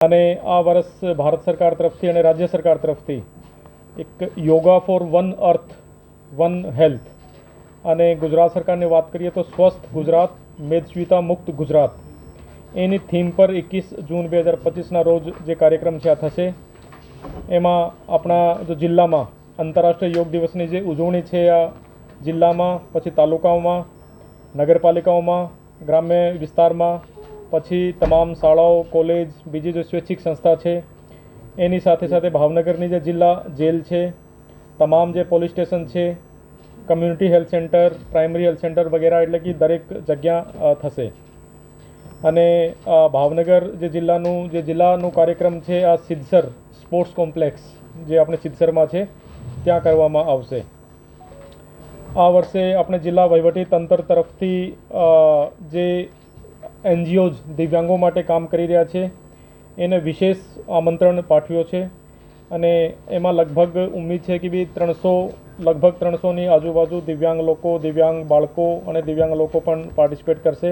અને આ વર્ષ ભારત સરકાર તરફથી અને રાજ્ય સરકાર તરફથી એક yoga for one earth one health અને ગુજરાત સરકારની વાત કરીએ તો સ્વસ્થ ગુજરાત મેદસ્વીતા મુક્ત ગુજરાત એની થીમ પર 21 જૂન 2025ના રોજ જે કાર્યક્રમ છે આ થશે। એમાં આપણા જો જિલ્લામાં આંતરરાષ્ટ્રીય યોગ દિવસની જે ઉજવણી છે આ જિલ્લામાં પછી તાલુકાઓમાં નગરપાલિકાઓમાં ગ્રામ્ય વિસ્તારમાં પછી તમામ શાળાઓ કોલેજ બીજી જે સ્વૈચ્છિક સંસ્થા છે એની સાથે સાથે ભાવનગરની જે જિલ્લા જેલ છે તમામ જે પોલીસ સ્ટેશન છે community health centre primary health centre વગેરે એટલે કે દરેક જગ્યા થશે। અને ભાવનગર જે જિલ્લાનું કાર્યક્રમ છે આ સિદ્ધસર સ્પોર્ટ્સ કોમ્પ્લેક્સ જે આપણે સિદ્ધસરમાં છે ત્યાં કરવામાં આવશે। આ વર્ષે આપણે જિલ્લા વહીવટી તંત્ર તરફથી જે એનજીઓઝ દિવ્યાંગો માટે કામ કરી રહ્યા છે એને વિશેષ આમંત્રણ પાઠવ્યો છે અને એમાં લગભગ ઉમ્મીદ છે કે બી 300ની આજુબાજુ દિવ્યાંગ લોકો દિવ્યાંગ બાળકો અને દિવ્યાંગ લોકો પણ પાર્ટિસિપેટ કરશે।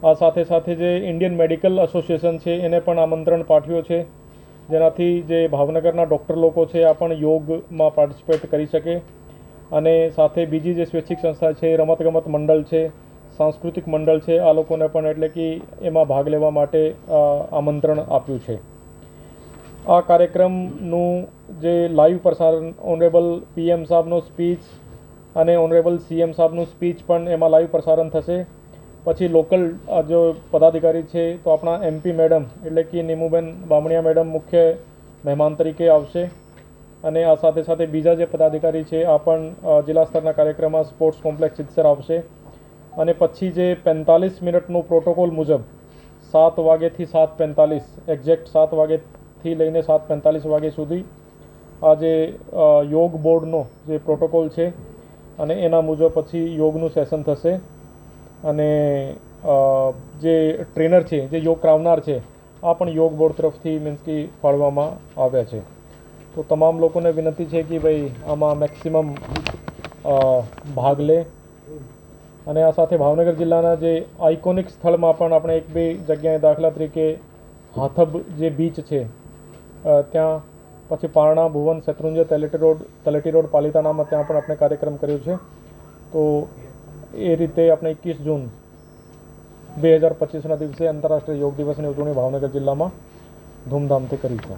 આ સાથે સાથે જે ઇન્ડિયન મેડિકલ એસોસિએશન છે એને પણ આમંત્રણ પાઠવ્યો છે જેનાથી જે ભાવનગરના ડૉક્ટર લોકો છે આ પણ યોગમાં પાર્ટિસિપેટ કરી શકે અને સાથે બીજી જે સ્વૈચ્છિક સંસ્થા છે રમતગમત મંડળ છે સાંસ્કૃતિક મંડળ છે આ લોકોને પણ એટલે કે એમાં ભાગ લેવા માટે આમંત્રણ આપ્યું છે। આ કાર્યક્રમનું જે લાઈવ પ્રસારણ ઓનરેબલ પીએમ સાહેબનો સ્પીચ અને ઓનરેબલ સીએમ સાહેબનું સ્પીચ પણ એમાં લાઈવ પ્રસારણ થશે। પછી લોકલ જો પદાધિકારી છે તો આપણા એમપી મેડમ એટલે કે નીમુબેન બામણિયા મેડમ મુખ્ય મહેમાન તરીકે આવશે અને આ સાથે સાથે બીજા જે પદાધિકારી છે આ પણ જિલ્લા સ્તરના કાર્યક્રમમાં સ્પોર્ટ્સ કોમ્પ્લેક્સ સિદ્ધસર આવશે અને પછી જે 45 મિનિટનું પ્રોટોકોલ મુજબ 7 વાગ્યાથી 7:45 એક્ઝેક્ટ 7 વાગ્યાથી લઈને 7:45 વાગ્યા સુધી આ જે યોગ બોર્ડનો જે પ્રોટોકોલ છે અને એના મુજબ પછી યોગનું સેશન થશે અને જે ટ્રેનર છે જે યોગ કરાવનાર છે આ પણ યોગ બોર્ડ તરફથી મીન્સ કે ફાળવવામાં આવ્યા છે। તો તમામ લોકોને વિનંતી છે કે ભાઈ આમાં મેક્સિમમ ભાગ લે અને આ સાથે ભાવનગર જિલ્લાના જે આઇકોનિક સ્થળમાં પણ આપણે એક બે જગ્યાએ દાખલા તરીકે હાથબ જે બીચ છે ત્યાં પછી પારણા ભુવન શેત્રુંજય તલેટી રોડ પાલિતાણામાં ત્યાં પણ આપણે કાર્યક્રમ કર્યો છે। તો એ રીતે આપણે 21 જૂન 2025ના દિવસે આંતરરાષ્ટ્રીય યોગ દિવસની ઉજવણી ભાવનગર જિલ્લામાં ધૂમધામથી કરી છે।